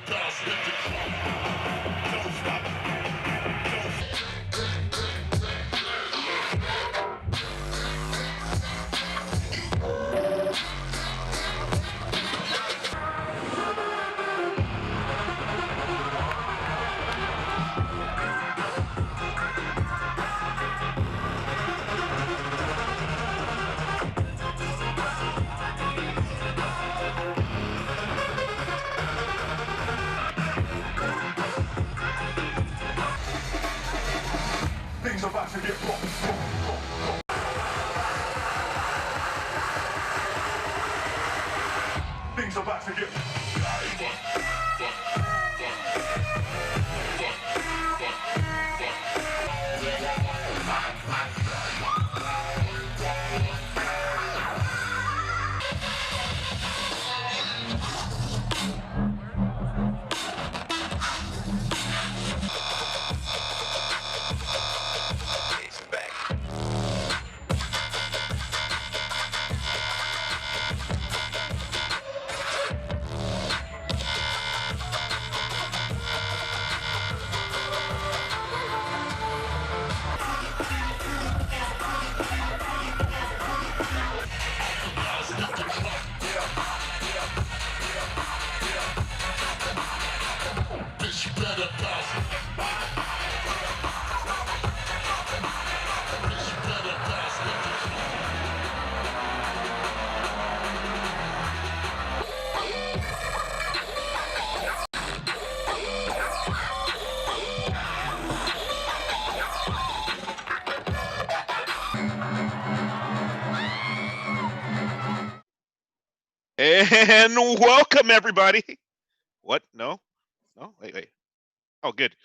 Things about to get wrong. Things about to get And welcome, everybody. What? No? Wait. Oh, good.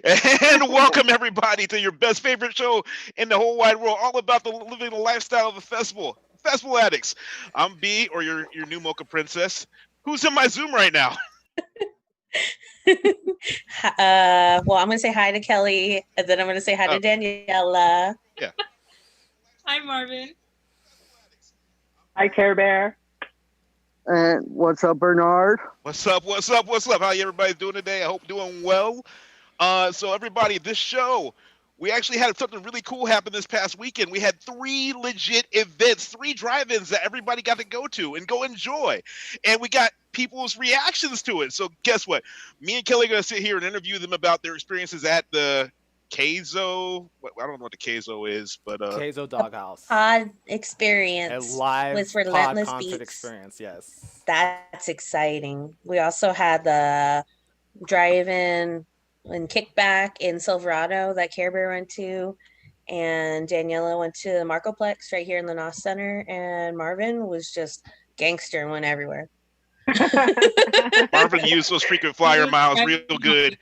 And welcome, everybody, to your best favorite show in the whole wide world, all about the living the lifestyle of a festival. Festival Addicts. I'm B, or your new mocha princess. Who's in my Zoom right now? Well, I'm going to say hi to Kelly, and then I'm going to say hi to Daniela. Yeah. Hi, Marvin. Hi, Care Bear. And what's up, Bernard? What's up? How everybody doing today? I hope doing well. So everybody, this show, we actually had something really cool happen this past weekend. We had 3 legit events, 3 drive-ins that everybody got to go to and go enjoy. And we got people's reactions to it. So guess what? Me and Kelly are going to sit here and interview them about their experiences at the Kayzo. I don't know what the Kayzo is, but Kayzo Doghouse. Pod experience. A live with Relentless pod concert Beats. experience, yes. That's exciting. We also had the drive-in and kickback in Silverado that Care Bear went to, and Daniela went to the Maceo Plex right here in the Nos Center, and Marvin was just gangster and went everywhere. Marvin used those frequent flyer miles real good.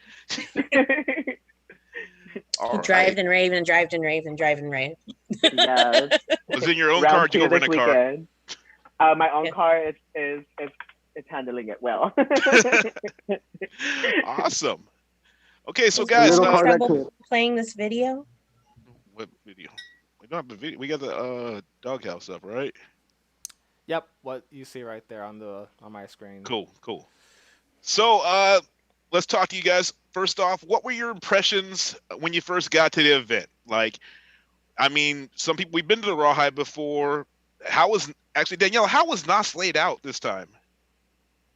He drived and raved and drived and raved and drived and raved. Yes. Was in your own car? Did you go rent a car? My own car is handling it well. Awesome. Okay, so guys, playing this video. What video? We don't have the video. We got the doghouse up, right? Yep, what you see right there on my screen. Cool. So let's talk to you guys. First off, what were your impressions when you first got to the event? Like, I mean, some people, we've been to the Rawhide before. Danielle, how was Nos laid out this time?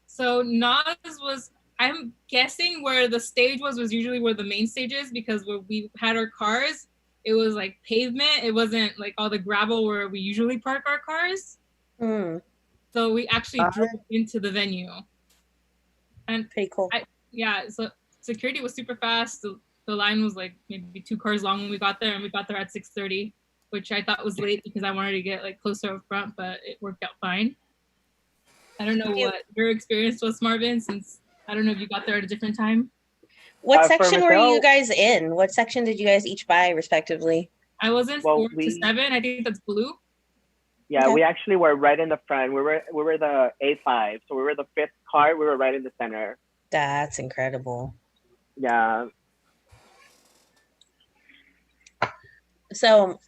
So Nos was, I'm guessing where the stage was usually where the main stage is, because where we had our cars, it was like pavement. It wasn't like all the gravel where we usually park our cars. So we actually drove into the venue. And pretty cool. So security was super fast. The line was like maybe 2 cars long when we got there, and we got there at 6:30, which I thought was late because I wanted to get like closer up front, but it worked out fine. I don't know what your experience was, Marvin, since I don't know if you got there at a different time. What section were you guys in? What section did you guys each buy, respectively? I was in 4 to 7. I think that's blue. Yeah, okay. We actually were right in the front. We were the A5, so we were the 5th car. We were right in the center. That's incredible. Yeah. So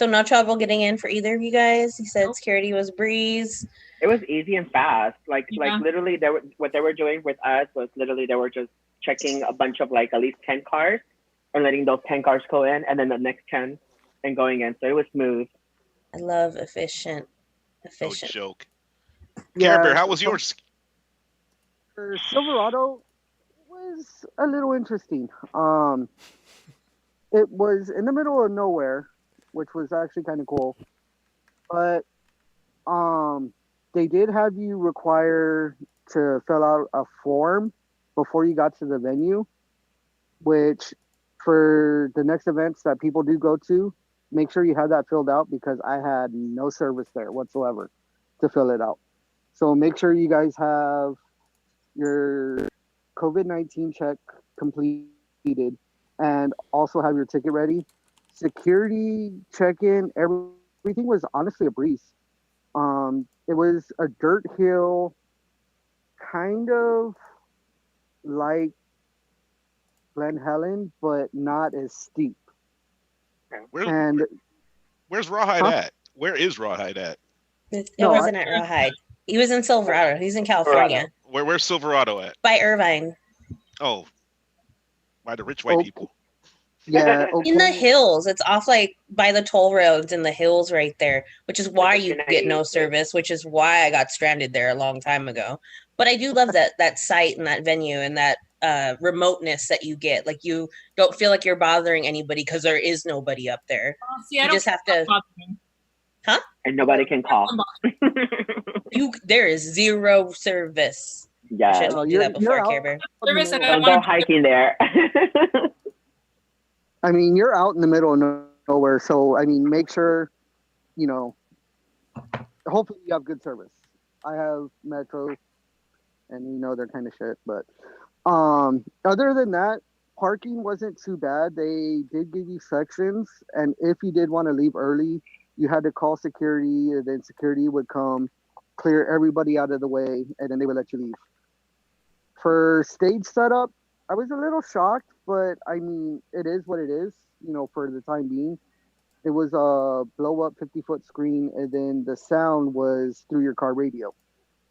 no trouble getting in for either of you guys? You said security was a breeze. it was easy and fast. Like Yeah. literally, what they were doing with us was literally they were just checking a bunch of like at least 10 cars and letting those 10 cars go in, and then the next 10 and going in. So it was smooth. I love efficient. No joke. Yeah, Care Bear, how was yours? for Silverado was a little interesting. It was in the middle of nowhere, which was actually kind of cool. But they did have you require to fill out a form before you got to the venue, which for the next events that people do go to, make sure you have that filled out because I had no service there whatsoever to fill it out. So make sure you guys have your COVID-19 check completed and also have your ticket ready. Security check-in, everything was honestly a breeze. It was a dirt hill, kind of like Glen Helen, but not as steep. And Where's Rawhide Huh? at? Where is Rawhide at? It No, wasn't at Rawhide. He was in Silverado. He's in California. Where's Silverado at? By Irvine. Oh, by the rich white Oh. people. yeah, In the okay. hills. It's off like by the toll roads in the hills right there, which is why you get no service, which is why I got stranded there a long time ago. But I do love that site and that venue and that remoteness that you get. Like you don't feel like you're bothering anybody because there is nobody up there. See, I You don't just have to And nobody can call. there is zero service. I should Yeah. have told you that before, out Care Bear. in the Service and middle- I Don't go want to hiking there. I mean, you're out in the middle of nowhere, so I mean, make sure, hopefully you have good service. I have Metro, and they're kind of shit, but other than that, parking wasn't too bad. They did give you sections, and if you did want to leave early, you had to call security, and then security would come, clear everybody out of the way, and then they would let you leave. For stage setup, I was a little shocked, but I mean, it is what it is, for the time being. It was a blow up 50-foot screen, and then the sound was through your car radio.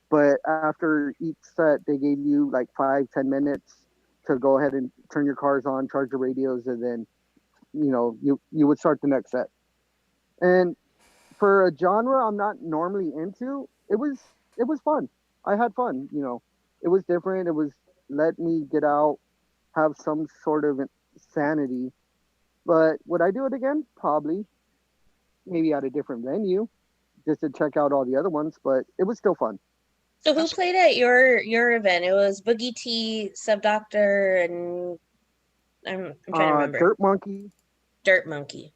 But after each set, they gave you like 5-10 minutes to go ahead and turn your cars on, charge your radios, and then, you would start the next set. And for a genre I'm not normally into, it was fun. I had fun, It was different. It was let me get out, have some sort of sanity. But would I do it again? Probably. Maybe at a different venue, just to check out all the other ones. But it was still fun. So who played at your event? It was Boogie T, Subdoctor, and I'm trying to remember. Dirt Monkey. Dirt Monkey.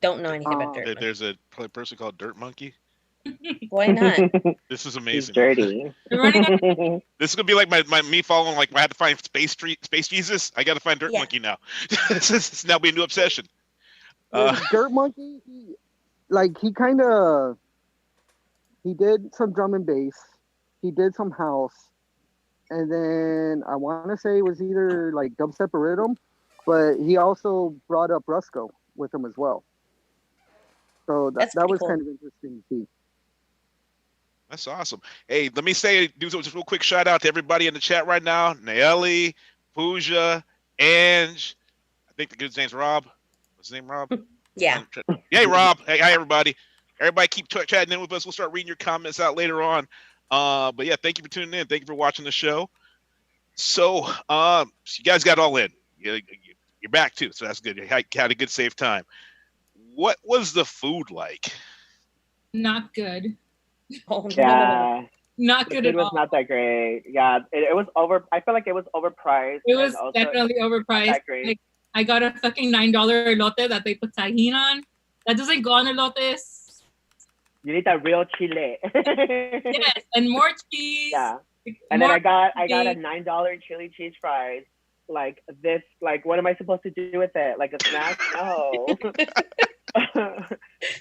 Don't know anything about Dirt Monkey. There's a person called Dirt Monkey. Why not? This is He's amazing. dirty. This is gonna be like my me following like I had to find Space Jesus. I got to find Dirt Yeah. Monkey now. It's now be a new obsession. Dirt Monkey, he did some drum and bass. He did some house. And then I want to say it was either like dubstep or rhythm, but he also brought up Rusco with him as well. So That's that pretty was cool. kind of interesting to see. That's awesome. Hey, let me do just a real quick shout out to everybody in the chat right now. Naeli, Pooja, Ange. I think the dude's name's Rob. What's his name, Rob? Yeah. Hey, Rob. Hey, hi, everybody. Everybody keep chatting in with us. We'll start reading your comments out later on. But yeah, thank you for tuning in. Thank you for watching the show. So, you guys got all in. You're back too, so that's good. You had a good safe time. What was the food like? not good. Oh, no. Yeah. Not The good food at was all. not that great. Yeah, it was over. I feel like it was overpriced. It and was also definitely not overpriced. that great. Like I got a fucking $9 elote that they put tahini on. That doesn't go on elotes. You need that real chile. Yes, and more cheese. Yeah. And then more I got a cheese. $9 chili cheese fries. Like this, like what am I supposed to do with it? Like a snack? No.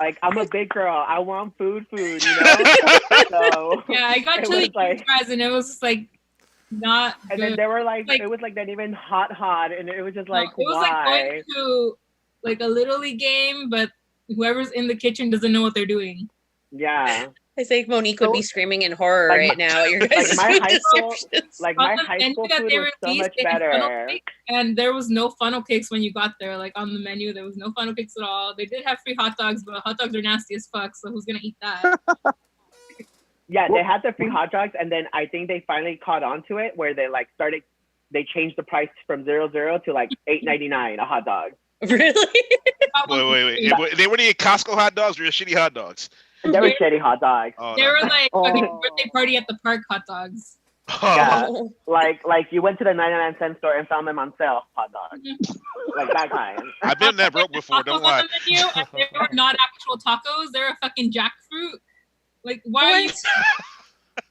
Like I'm a big girl. I want food, So Yeah, I got it chili was like- cheese fries, and it was just like not and good. then they were like, Like- it was like not even hot, and it was just No, like, it was why? like going to like a little league game, but whoever's in the kitchen doesn't know what they're doing. Yeah. I think Monique would be So- screaming in horror Like right my- now at your guys' my food high school- descriptions. Like On my the high menu school that food they was so released, much they had funnel better. cake, and there was no funnel cakes when you got there. Like on the menu, there was no funnel cakes at all. They did have free hot dogs, but hot dogs are nasty as fuck. So who's gonna eat that? Yeah, they Well- had the free hot dogs, and then I think they finally caught on to it where they like started. They changed the price from 00 to like $8.99 a hot dog. Really? Wait. They were eating Costco hot dogs or shitty hot dogs? And they were shitty hot dogs. Oh, They no. were like fucking Oh. birthday party at the park hot dogs. Yeah. Oh. Like you went to the 99-cent store and found them on sale hot dogs. Like that kind. I've been that broke before. Don't Tacos on lie. the menu, and they were not actual tacos. They were fucking jackfruit. Like, why are you?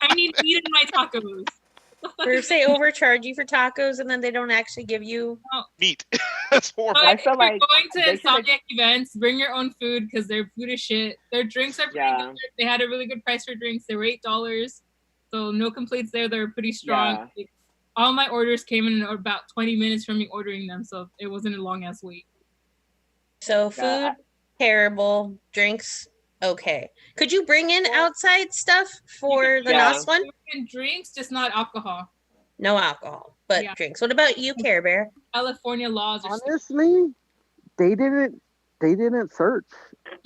I need meat in my tacos. Or if they overcharge you for tacos and then they don't actually give you. Meat. That's horrible. I But feel if you're like going they to should've- Insomniac events, bring your own food because their food is shit. Their drinks are pretty Yeah. good. They had a really good price for drinks. They were $8, so no complaints there. They're pretty strong. Yeah. Like, all my orders came in about 20 minutes from me ordering them, so it wasn't a long ass wait. So food, Yeah. terrible. Drinks, okay. Could you bring in outside stuff for the Yeah. last one? Food and drinks, just not alcohol. No alcohol, but Yeah. drinks. What about you, Care Bear? California laws are Honestly, they didn't search.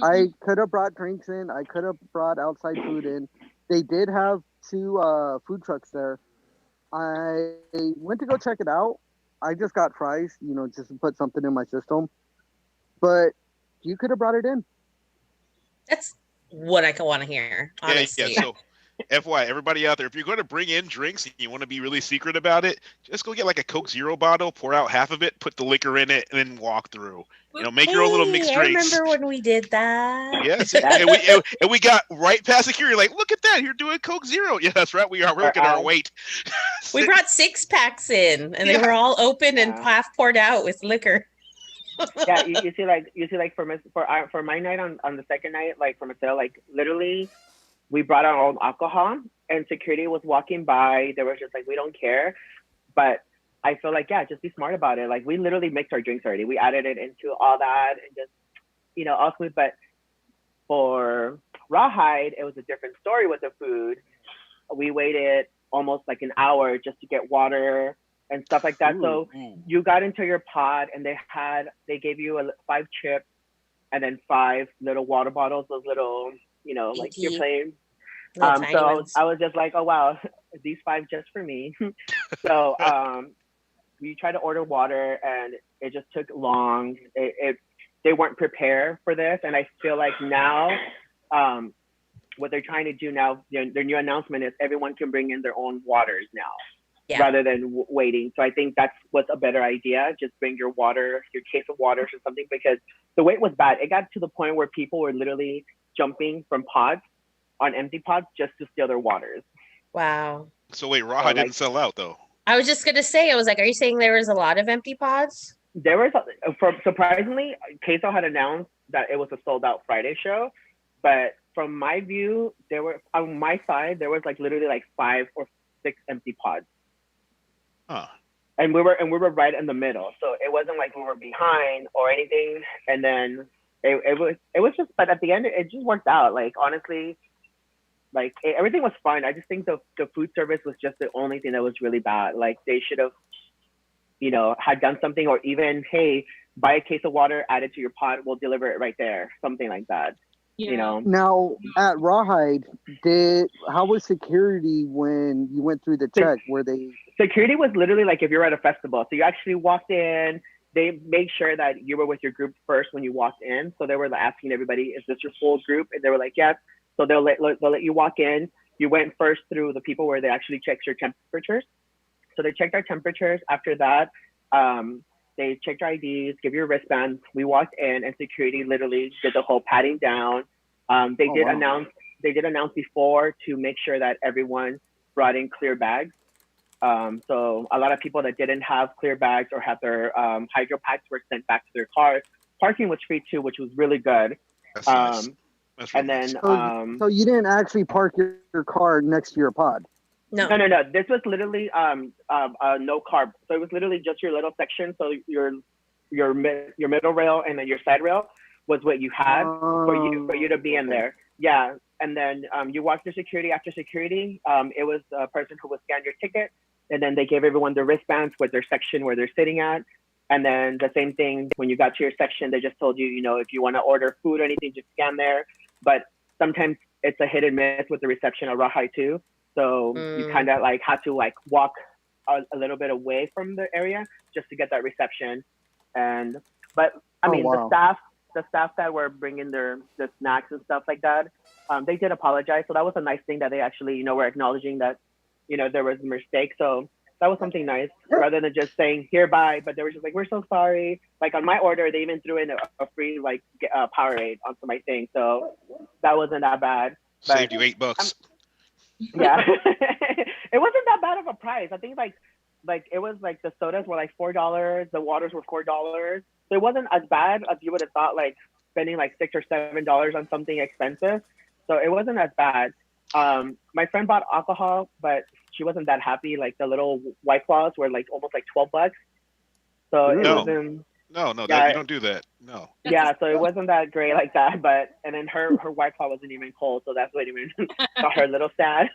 I could have brought drinks in. I could have brought outside food in. They did have 2 food trucks there. I went to go check it out. I just got fries, just to put something in my system. But you could have brought it in. That's what I want to hear, honestly. Yeah. So, FYI, everybody out there, if you're going to bring in drinks and you want to be really secret about it, just go get like a Coke Zero bottle, pour out half of it, put the liquor in it, and then walk through. Make your own little mixed Hey, drinks. I remember when we did that. Yes, and we got right past security. Like, look at that! You're doing Coke Zero. Yeah, that's right. We are. We're looking at our weight. We brought 6-packs in, and they were all open and Yeah. half poured out with liquor. Yeah, you see like for my night on the second night, like for Maceo, like literally we brought our own alcohol and security was walking by. They were just like, we don't care. But I feel like, yeah, just be smart about it. Like we literally mixed our drinks already. We added it into all that and just, all smooth. But for Rawhide, it was a different story with the food. We waited almost like an hour just to get water and stuff like that. So you got into your pod and they gave you 5 chips and then 5 little water bottles, those little, like you're playing. Little So tiny ones. I was just like, oh wow, these 5 just for me. So we tried to order water and it just took long. They weren't prepared for this, and I feel like now what they're trying to do now, their new announcement is everyone can bring in their own waters now. Yeah. Rather than waiting. So I think that's what's a better idea. Just bring your water, your case of waters or something, because the wait was bad. It got to the point where people were literally jumping from pods on empty pods just to steal their waters. Wow. So wait, Rawhide didn't sell out though. I was just going to say, I was like, are you saying there was a lot of empty pods? There was, surprisingly, Kayzo had announced that it was a sold out Friday show. But from my view, there were, on my side, there was like literally like 5 or 6 empty pods. Huh. And we were right in the middle, so it wasn't like we were behind or anything. And then it was just, but at the end it just worked out. Like honestly, like everything was fine. I just think the food service was just the only thing that was really bad. Like they should have, had done something, or even, hey, buy a case of water, add it to your pot, we'll deliver it right there, something like that. Yeah. Now at Rawhide, how was security when you went through the check? Were they? Security was literally like if you're at a festival. So you actually walked in. They made sure that you were with your group first when you walked in. So they were asking everybody, "Is this your full group?" And they were like, "Yes." So they'll let you walk in. You went first through the people where they actually checked your temperatures. So they checked our temperatures. After that, they checked our IDs, give you a wristband. We walked in, and security literally did the whole patting down. They did announce before to make sure that everyone brought in clear bags. So a lot of people that didn't have clear bags or had their hydro packs were sent back to their cars. Parking was free too, which was really good. That's nice. That's really And then, So you didn't actually park your car next to your pod? No. No. This was literally no carb. So it was literally just your little section. So your middle rail and then your side rail was what you had for you to be in there. Yeah. and then you walk through security. After security, it was a person who would scan your ticket, and then they gave everyone the wristbands with their section where they're sitting at. And then the same thing, when you got to your section, they just told you, you know, if you want to order food or anything, just scan there. But sometimes it's a hit and miss with the reception at Rawhide too. So you kind of like had to like walk a little bit away from the area just to get that reception. But I mean, the staff that were bringing the snacks and stuff like that, they did apologize. So that was a nice thing that they actually, you know, were acknowledging that, you know, there was a mistake. So that was something nice rather than just saying hereby, but they were just like, we're so sorry. Like on my order, they even threw in a free like Powerade onto my thing. So that wasn't that bad. But, saved you $8. Yeah. It wasn't that bad of a price. I think like it was like the sodas were like $4, the waters were $4. So it wasn't as bad as you would have thought, like spending like $6 or $7 on something expensive. So it wasn't as bad. My friend bought alcohol, but she wasn't that happy. Like the little White Claws were like almost like $12. So it wasn't. No, yeah, you don't do that. No. Yeah, so it wasn't that great like that. But and then her White Claw wasn't even cold, so that's what even got her a little sad.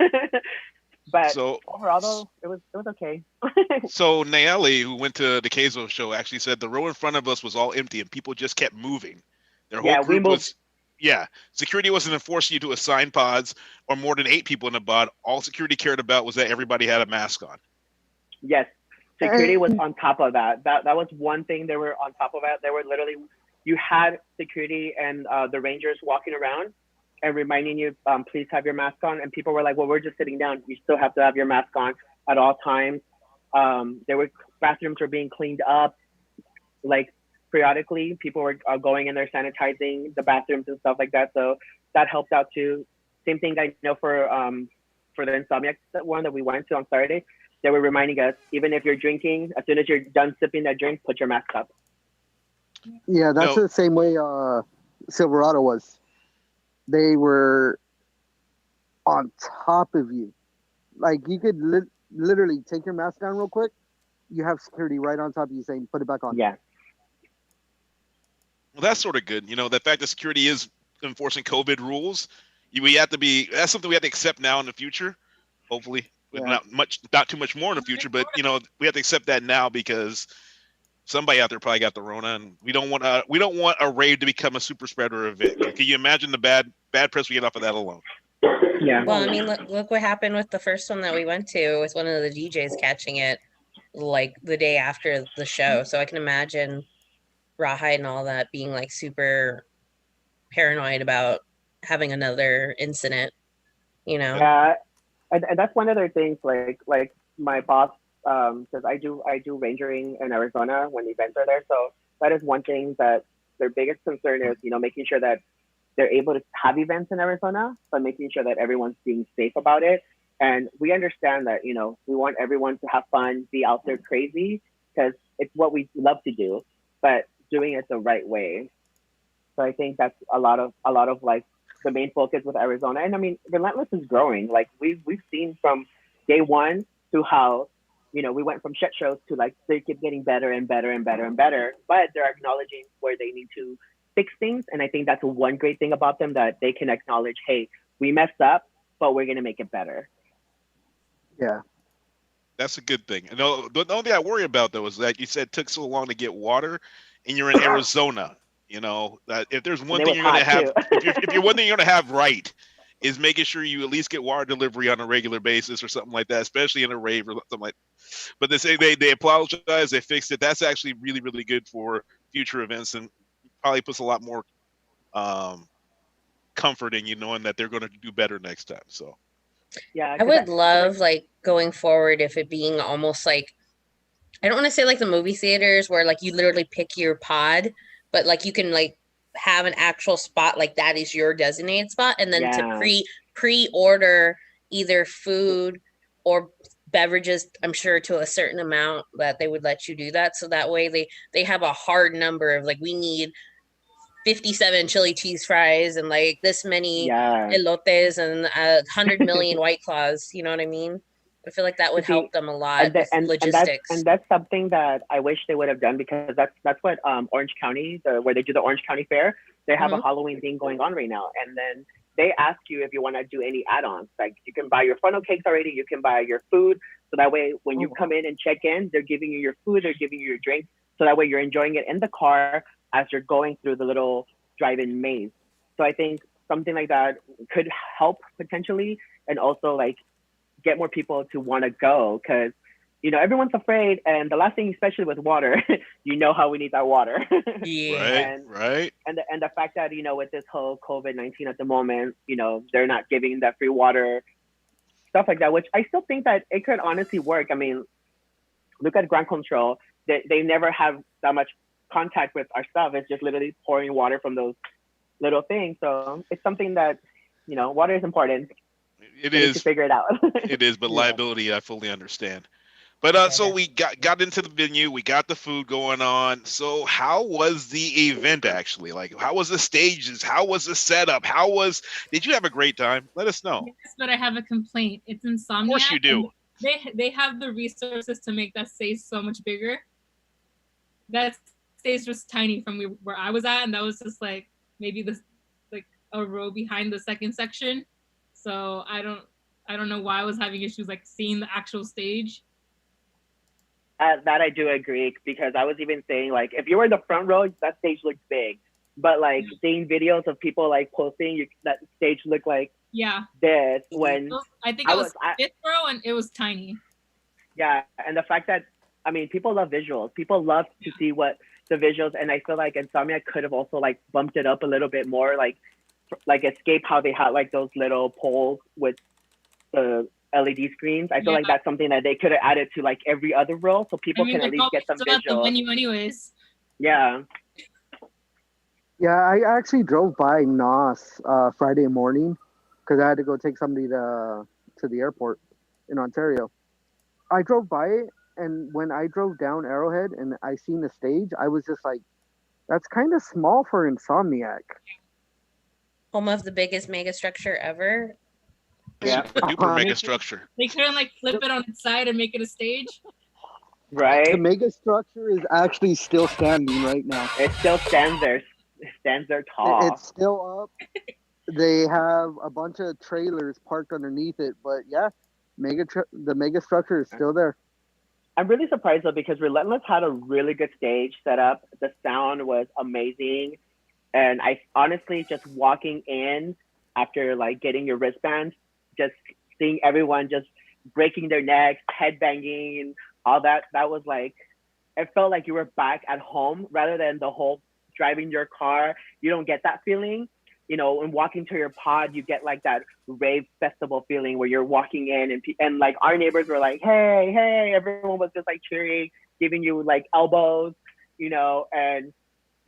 But So overall, though, it was okay. So Nayeli, who went to the Kayzo show, actually said the row in front of us was all empty and people just kept moving. Their whole group was. Yeah, security wasn't enforcing you to assign pods or more than 8 people in a pod. All security cared about was that everybody had a mask on. Yes, security was on top of that. That was one thing they were on top of it. They were literally, you had security and the Rangers walking around and reminding you, please have your mask on. And people were like, well, we're just sitting down. You still have to have your mask on at all times. Bathrooms were being cleaned up. Like, periodically, people were going in there sanitizing the bathrooms and stuff like that. So that helped out too. Same thing I know for the Insomniac one that we went to on Saturday. They were reminding us, even if you're drinking, as soon as you're done sipping that drink, put your mask up. Yeah, that's the same way Silverado was. They were on top of you. Like you could literally take your mask down real quick. You have security right on top of you saying, put it back on. Yeah. Well, that's sort of good. You know, the fact that security is enforcing COVID rules, that's something we have to accept now in the future. Hopefully, not too much more in the future, but you know, we have to accept that now because somebody out there probably got the Rona, and we don't want a rave to become a super spreader event. Can you imagine the bad press we get off of that alone? Yeah. Well, I mean, look what happened with the first one that we went to with one of the DJs catching it like the day after the show. So I can imagine Rawhide and all that being like super paranoid about having another incident, you know? Yeah, and that's one of their things. Like my boss, because I do rangering in Arizona when events are there. So that is one thing that their biggest concern is, you know, making sure that they're able to have events in Arizona, but making sure that everyone's being safe about it. And we understand that, you know, we want everyone to have fun, be out there crazy, because it's what we love to do, but doing it the right way. So I think that's a lot of like the main focus with Arizona. And I mean, Relentless is growing. Like we've seen from day one to how, you know, we went from shit shows to like they keep getting better and better and better and better, but they're acknowledging where they need to fix things. And I think that's one great thing about them, that they can acknowledge, hey, we messed up, but we're gonna make it better. Yeah. That's a good thing. The only thing I worry about though is that you said it took so long to get water, and you're in Arizona. You know, that if there's one thing you're going to have, if you're one thing you're going to have right, is making sure you at least get water delivery on a regular basis or something like that, especially in a rave or something like that. But they say they apologize, they fixed it. That's actually really, really good for future events, and probably puts a lot more comfort in you knowing that they're going to do better next time. So yeah, I would love like going forward if it being almost like, I don't want to say like the movie theaters where like you literally pick your pod, but like you can like have an actual spot, like that is your designated spot, and then to pre-order either food or beverages, I'm sure to a certain amount that they would let you do that. So that way they have a hard number of like, we need 57 chili cheese fries and like this many elotes and 100 million White Claws. You know what I mean? I feel like that would help them a lot with logistics. And that's something that I wish they would have done, because that's what Orange County, where they do the Orange County Fair, they have a Halloween thing going on right now. And then they ask you if you want to do any add-ons. Like you can buy your funnel cakes already, you can buy your food. So that way, when you come in and check in, they're giving you your food, they're giving you your drink. So that way, you're enjoying it in the car as you're going through the little drive-in maze. So I think something like that could help potentially, and also like get more people to want to go, because everyone's afraid, and the last thing, especially with water, how we need that water. Yeah. Right. And the fact that with this whole COVID-19 at the moment, they're not giving that free water, stuff like that, which I still think that it could honestly work. I mean, look at ground control. They never have that much contact with our stuff. It's just literally pouring water from those little things. So it's something that water is important. It We need is. to figure it out. It is, but Yeah. liability, I fully understand. But so we got into the venue, we got the food going on. So how was the event actually? Like, how was the stages? How was the setup? Did you have a great time? Let us know. Yes, but I have a complaint. It's Insomniac. Of course you do. They have the resources to make that stage so much bigger. That stage was tiny from where I was at, and that was just like maybe a row behind the second section. So I don't know why I was having issues like seeing the actual stage. That I do agree, because I was even saying, like, if you were in the front row, that stage looked big. But like seeing videos of people like posting, that stage looked like this when I think it was fifth row and it was tiny. Yeah, and the fact that people love visuals. People love to see what the visuals, and I feel like Insomnia could have also like bumped it up a little bit more, like Escape, how they had like those little poles with the LED screens. I feel like that's something that they could have added to like every other row, so people can at least get some still at the visuals. venue anyways. Yeah. Yeah, I actually drove by NOS Friday morning because I had to go take somebody to the airport in Ontario. I drove by it, and when I drove down Arrowhead and I seen the stage, I was just like, that's kind of small for Insomniac. Home of the biggest mega structure ever. Yeah. Super duper mega structure. They couldn't like flip it on its side and make it a stage. Right. The mega structure is actually still standing right now. It still stands there. It stands there tall. It's still up. They have a bunch of trailers parked underneath it, but yeah, the mega structure is still there. I'm really surprised though, because Relentless had a really good stage set up. The sound was amazing, and I honestly just walking in after like getting your wristbands, just seeing everyone just breaking their necks, headbanging, and all that. That was like, it felt like you were back at home rather than the whole driving your car. You don't get that feeling. And walking to your pod, you get like that rave festival feeling where you're walking in and like our neighbors were like, hey, everyone was just like cheering, giving you like elbows, and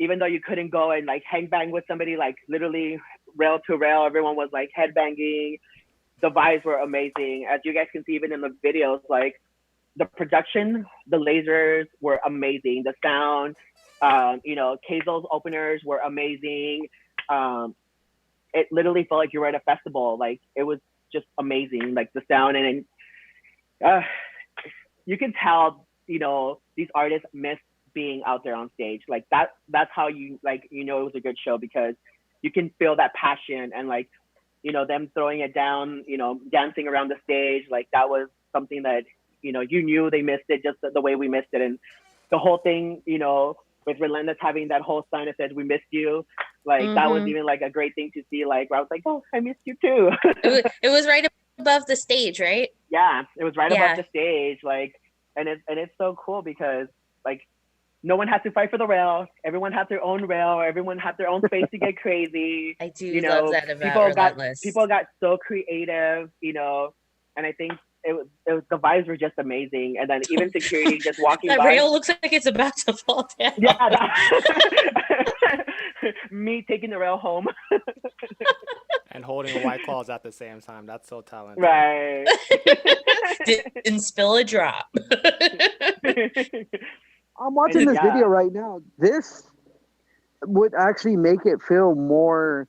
even though you couldn't go and like hang bang with somebody, like literally rail to rail, everyone was like headbanging. The vibes were amazing. As you guys can see, even in the videos, like the production, the lasers were amazing. The sound, Kayzo's openers were amazing. It literally felt like you were at a festival. Like it was just amazing, like the sound, and you can tell, these artists miss being out there on stage. Like that's how you like, it was a good show, because you can feel that passion and like, them throwing it down, dancing around the stage. Like that was something that, you knew they missed it just the way we missed it. And the whole thing, with Relentless having that whole sign that said, "We missed you." Like that was even like a great thing to see. Like where I was like, "Oh, I missed you too." It was right above the stage, right? Yeah, it was right above the stage. Like, and it's so cool because like no one had to fight for the rail. Everyone had their own rail. Everyone had their own space to get crazy. I do love that about Relentless. People got so creative, and I think it was the vibes were just amazing. And then even security just walking that by. rail looks like it's about to fall down. Yeah, me taking the rail home. And holding a White Claws at the same time. That's so talented. Right. Didn't spill a drop. I'm watching this video right now. This would actually make it feel more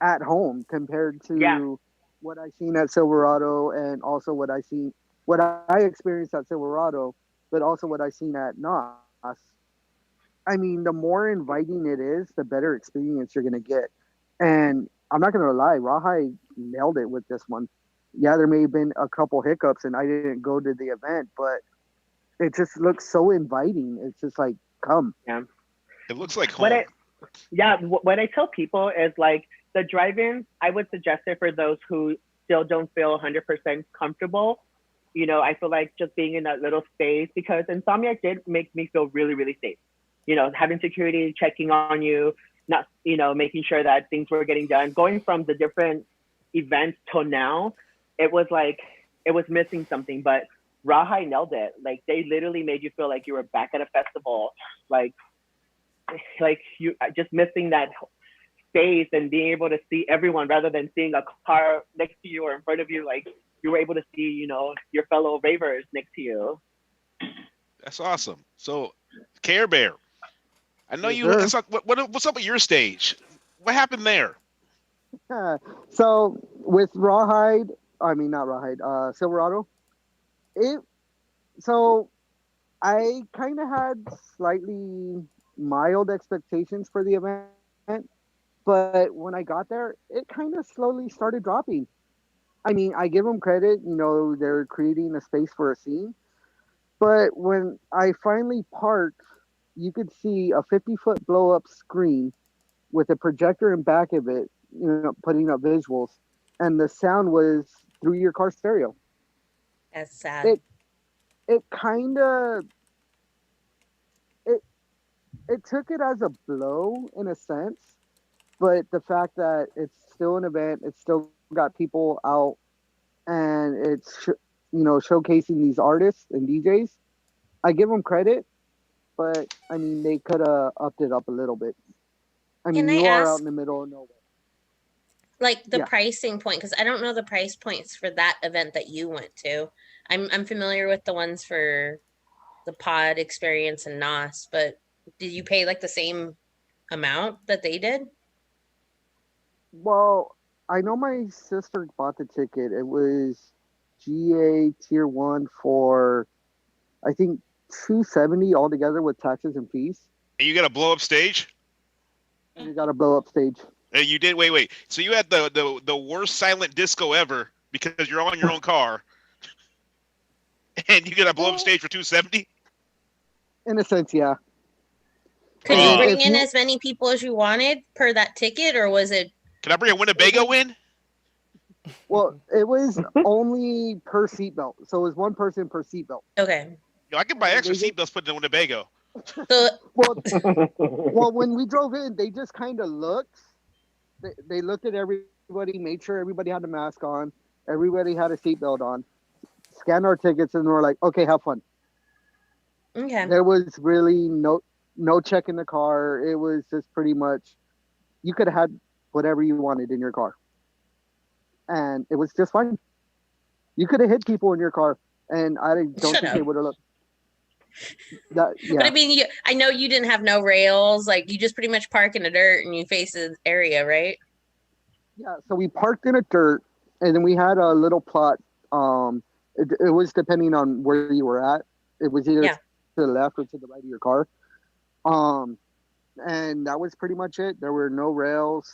at home compared to what I seen at Silverado, and also what I experienced at Silverado, but also what I seen at NOS. I mean, the more inviting it is, the better experience you're gonna get. And I'm not gonna lie, Rawhide nailed it with this one. Yeah, there may have been a couple hiccups, and I didn't go to the event, but it just looks so inviting. It's just like, come. Yeah. It looks like What home. what I tell people is like the drive-in, I would suggest it for those who still don't feel 100% comfortable. You know, I feel like just being in that little space, because Insomniac did make me feel really, really safe. You know, having security checking on you, not, you know, making sure that things were getting done. Going from the different events till now, it was like, it was missing something, but Rawhide nailed it. Like, they literally made you feel like you were back at a festival. Like you just missing that space and being able to see everyone rather than seeing a car next to you or in front of you. Like, you were able to see, you know, your fellow ravers next to you. That's awesome. So, Care Bear, I know Yes, you. sir. It's like, what's up with your stage? What happened there? So with Rawhide, I mean not Rawhide, Silverado. So I kind of had slightly mild expectations for the event, but when I got there, it kind of slowly started dropping. I mean, I give them credit, you know, they're creating a space for a scene, but when I finally parked, you could see a 50-foot blow up screen with a projector in back of it, you know, putting up visuals, and the sound was through your car stereo. That's sad. It kind of it took it as a blow in a sense, but the fact that it's still an event, it's still got people out, and it's you know, showcasing these artists and DJs. I give them credit, but I mean they could have upped it up a little bit. I mean, Can I you are out ask, in the middle of nowhere. like, the Yeah. pricing point? Because I don't know the price points for that event that you went to. I'm familiar with the ones for the pod experience and NOS, but did you pay like the same amount that they did? Well, I know my sister bought the ticket. It was GA tier one for I think 270 altogether with taxes and fees. And you got a blow up stage? And you got to blow up stage. And you did. Wait. So you had the worst silent disco ever because you're on your own car, and you got a blow up stage for 270. In a sense, yeah. Could Uh, you bring If in you- as many people as you wanted per that ticket, or was it? Can I bring a Winnebago in? Well, it was only per seatbelt, so it was one person per seatbelt. Okay. Yo, I can buy extra They- seatbelts put in the Winnebago. So Well, when we drove in, they just kind of looked. They looked at everybody, made sure everybody had a mask on, everybody had a seatbelt on, scanned our tickets, and were like, "Okay, have fun." okay. There was really no check in the car. It was just pretty much you could have had whatever you wanted in your car, and it was just fine. You could have hit people in your car, and I don't Shut think up. they would have looked. But I mean, I know you didn't have no rails. Like, you just pretty much park in the dirt and you face the area, right? Yeah, so we parked in a dirt, and then we had a little plot. It was depending on where you were at. It was either Yeah. to the left or to the right of your car. And that was pretty much it. There were no rails.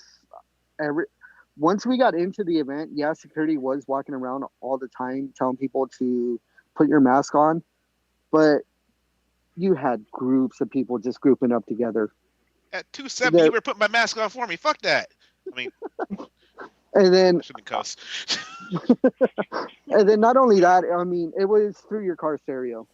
Once we got into the event, yeah, security was walking around all the time telling people to put your mask on, but you had groups of people just grouping up together. At 270, you were putting my mask on for me. Fuck that. I mean, And then I shouldn't cuss. And then not only that, I mean, it was through your car stereo.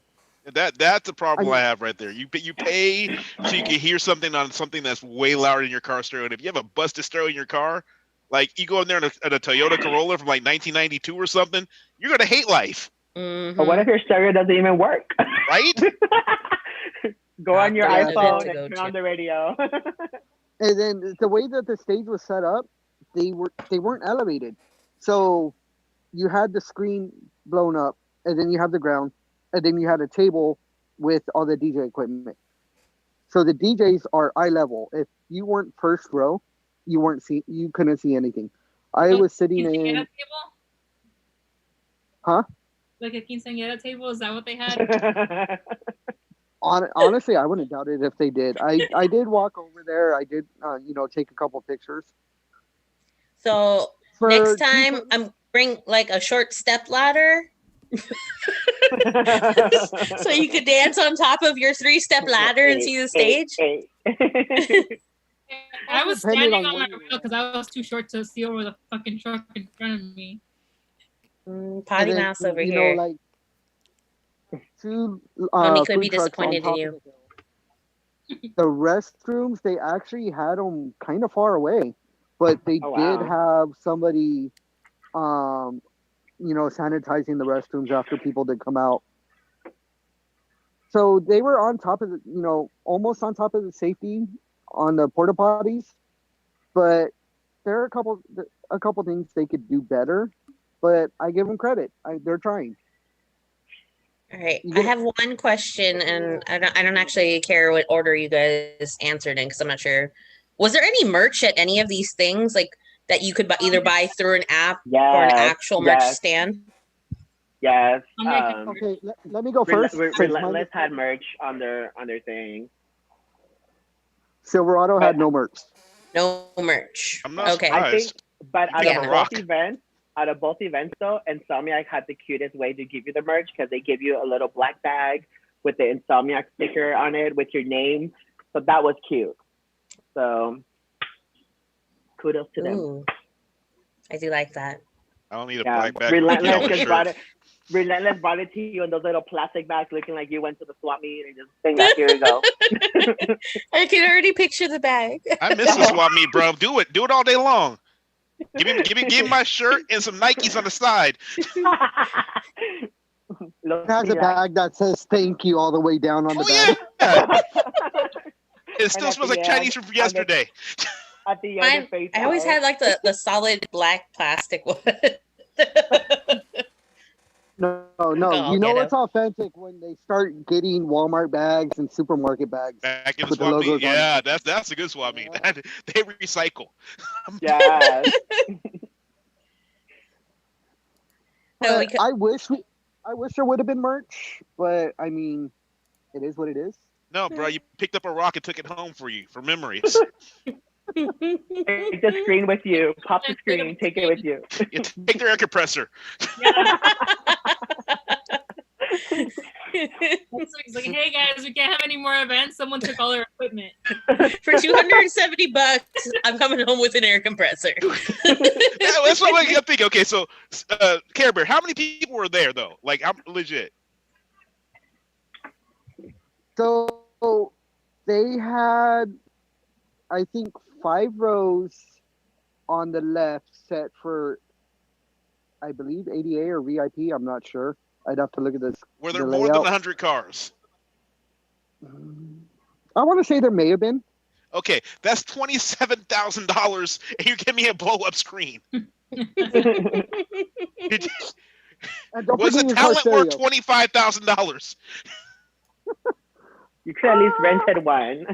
That's the problem I have right there. You pay so you can hear something on something that's way louder than your car stereo. And if you have a busted stereo in your car, like you go in there in a Toyota Corolla from like 1992 or something, you're gonna hate life, Mhm. But what if your stereo doesn't even work? right? Go on your That's the iPhone event to go and turn to. on the radio. And then the way that the stage was set up, they weren't elevated. So you had the screen blown up, and then you have the ground, and then you had a table with all the DJ equipment. So the DJs are eye level. If you weren't first row, you couldn't see anything. I So was sitting quinceañera in, table? huh? Like a quinceañera table? Is that what they had? Honestly, I wouldn't doubt it if they did. I did walk over there. I did, take a couple pictures. So For next two time, per- I'm bring like a short step ladder, so you could dance on top of your 3-step ladder and see the stage. I was Depending standing on on my where you rail because I was too short to see over the fucking truck in front of me. Potty and then, mouse over you here. know, like two Monique would food be trucks on disappointed in top you. of the hill. The restrooms, they actually had them kind of far away, but they Oh, did wow. have somebody, sanitizing the restrooms after people did come out. So they were on top of the, almost on top of the safety on the porta potties, but there are a couple things they could do better. But I give them credit; they're trying. All right, You I get- have one question, and I don't actually care what order you guys answered in because I'm not sure. Was there any merch at any of these things like that you could either buy through an app or an Yes, actual merch yes, stand? yes. Okay, let me go first. since mine Relentless is- had merch on their thing. Silverado had no merch. No merch. I'm not Okay. I think, surprised. but You pick up a rock. out of both events though, Insomniac had the cutest way to give you the merch because they give you a little black bag with the Insomniac sticker on it with your name. So that was cute. So kudos to them. Ooh, I do like that. I don't need a Yeah, black bag. Relentless With a just brought shirt. it. Relentless brought it to you in those little plastic bags, looking like you went to the swap meet and just saying that. Here we go. I can already picture the bag. I miss the swap meet, bro. Do it all day long. Give me my shirt and some Nikes on the side. It has a bag that says "Thank you" all the way down on the Oh bag. yeah. It still at smells the like end, Chinese from yesterday. At the end, Mine, it fades I always out. had like the solid black plastic one. No, I'll you know get it's authentic when they start getting Walmart bags and supermarket bags. Back in the With the swap meet, logos on yeah, it. that's a good swap meet. Yeah. They recycle. Yes. No, we But I wish there would have been merch, but I mean, it is what it is. No, bro, you picked up a rock and took it home for you for memories. Take the screen with you. Pop the screen. Take it with you. You take their air compressor. So he's like, hey guys, we can't have any more events. Someone took all our equipment. For $270, I'm coming home with an air compressor. Yeah, that's what I'm thinking. Okay, so Care Bear, how many people were there though? Like, I'm legit. So they had, I think, 5 rows on the left set for, I believe, ADA or VIP. I'm not sure. I'd have to look at this. Were there the more than layout. 100 cars? I want to say there may have been. Okay, that's $27,000, and you give me a blow-up screen. And don't Was the forget your car talent worth stereo. $25,000? You could at least rented one.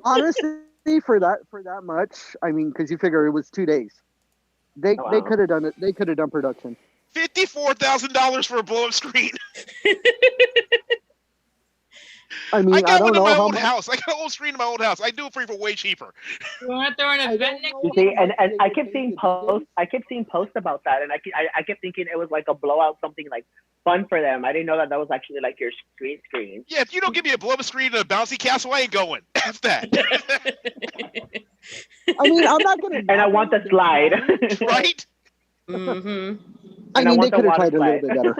Honestly, for that much, I mean, because you figure it was 2 days, they Oh, wow. could have done it. They could have done production. $54,000 for a blow-up screen. I mean, I I got don't one in know my how old much. house. I got an old screen in my old house. I do it for you for way cheaper. You want to throw an I event don't next know You week? see, how and, much and they I would kept pay seeing the posts. DJs. I kept seeing posts about that, and I kept thinking it was like a blowout, something like fun for them. I didn't know that was actually like your screen. Yeah, if you don't give me a blow-up screen and a bouncy castle, I ain't going. F that. I mean, I'm not gonna. And I want the slide. Right? Mm-hmm. I And mean, they want the could have water tried a little slide. bit better.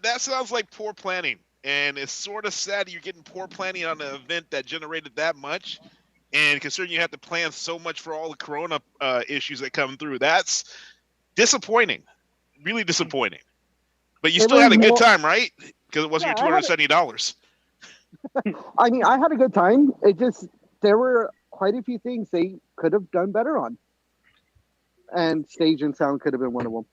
That sounds like poor planning. And it's sort of sad you're getting poor planning on an event that generated that much. And considering you have to plan so much for all the corona issues that come through, that's disappointing. Really disappointing. But you It still was had a good more- time, right? Because it wasn't Yeah, your I had $270. I mean, I had a good time. It just there were quite a few things they could have done better on, and stage and sound could have been one of them.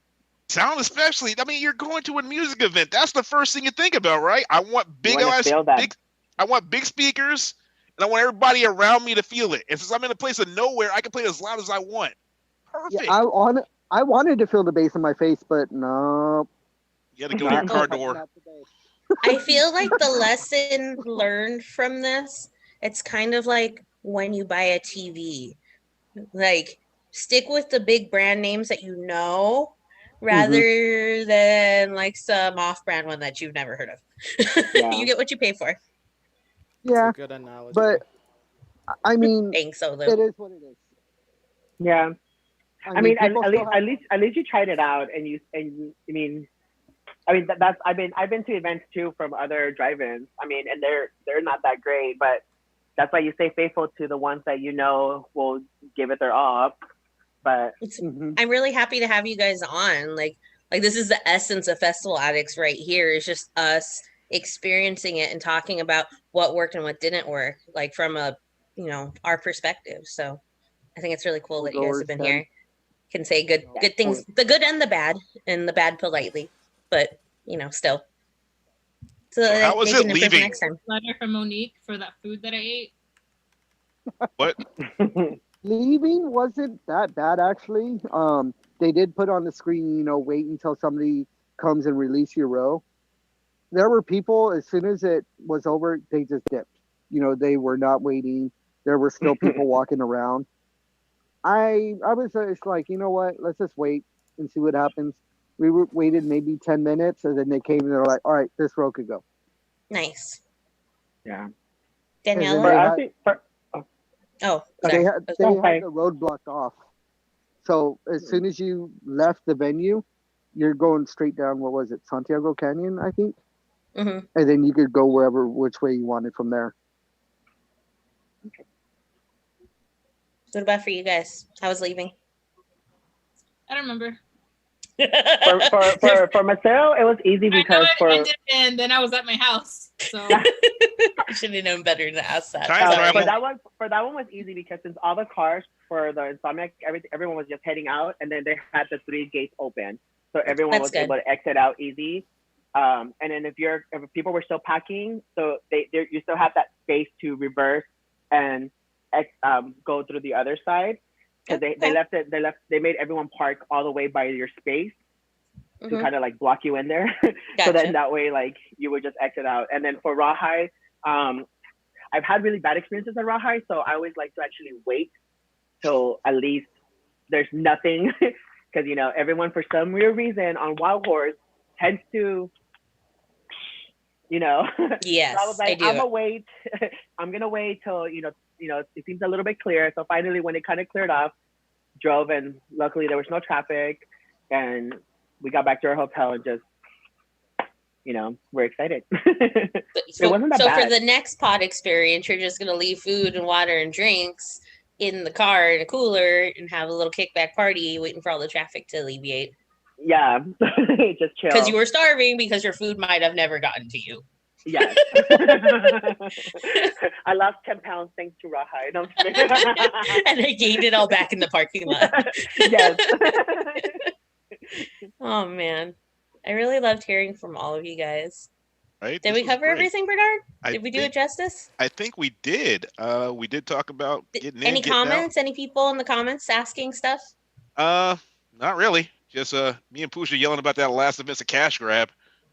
Sound especially. I mean, you're going to a music event. That's the first thing you think about, right? I want big wanna ass, feel that. big. I want big speakers, and I want everybody around me to feel it. And since I'm in a place of nowhere, I can play as loud as I want. Perfect. Yeah, I wanted to feel the bass in my face, but no. You got to go to your Not- car not door. today. I feel like the lesson learned from this, it's kind of like when you buy a TV. Like, stick with the big brand names that you know rather than like some off-brand one that you've never heard of. Yeah. You get what you pay for. Yeah, It's a good analogy. but I mean, Thanks, Solo. it is what it is. Yeah. I mean, people at still least you tried it out, and that's I've been to events too from other drive-ins. I mean, and they're not that great, but that's why you stay faithful to the ones that you know will give it their all. But I'm really happy to have you guys on. Like this is the essence of Festival Addicts right here. It's just us experiencing it and talking about what worked and what didn't work, like from our perspective. So I think it's really cool that you guys have been here. Can say good things, the good and the bad politely, but still. So how was it leaving? Next time. Letter from Monique for that food that I ate. What? Leaving wasn't that bad actually. They did put on the screen, wait until somebody comes and release your row. There were people, as soon as it was over, they just dipped. They were not waiting. There were still people walking around. I was just like, you know what? Let's just wait and see what happens. We waited maybe 10 minutes, and then they came and they're like, all right, this row could go. Nice. Yeah. Daniela? They had the road blocked off. So as soon as you left the venue, you're going straight down, what was it, Santiago Canyon, I think? Mm-hmm. And then you could go which way you wanted from there. Okay. What about for you guys? How was leaving? I don't remember. for Maceo, it was easy because and then I was at my house. So I should have known better to ask that. For that one was easy because since all the cars for the Insomniac, everyone was just heading out, and then they had the 3 gates open, so everyone was able to exit out easy. And then if people were still packing, so you still have that space to reverse and go through the other side. Because they made everyone park all the way by your space to kind of like block you in there. So then that way, like, you would just exit out. And then for Rawhide, I've had really bad experiences at Rawhide, so I always like to actually wait till at least there's nothing. Because, everyone for some weird reason on Wild Horse tends to, Yes, so I was like, I'm gonna wait till, it seems a little bit clear. So finally, when it kind of cleared up, drove, and luckily there was no traffic, and we got back to our hotel and just, we're excited. It wasn't that bad. For the next pod experience, you're just gonna leave food and water and drinks in the car in a cooler and have a little kickback party, waiting for all the traffic to alleviate. Yeah, just chill. Because you were starving because your food might have never gotten to you. Yes. I lost 10 pounds thanks to Rawhide. And I gained it all back in the parking lot. Yes. Oh, man. I really loved hearing from all of you guys. Right? Did we cover everything, Bernard? Did we do it justice? I think we did. We did talk about getting in. Any comments? Any people in the comments asking stuff? Not really. Just me and Pusha yelling about that last event's a cash grab.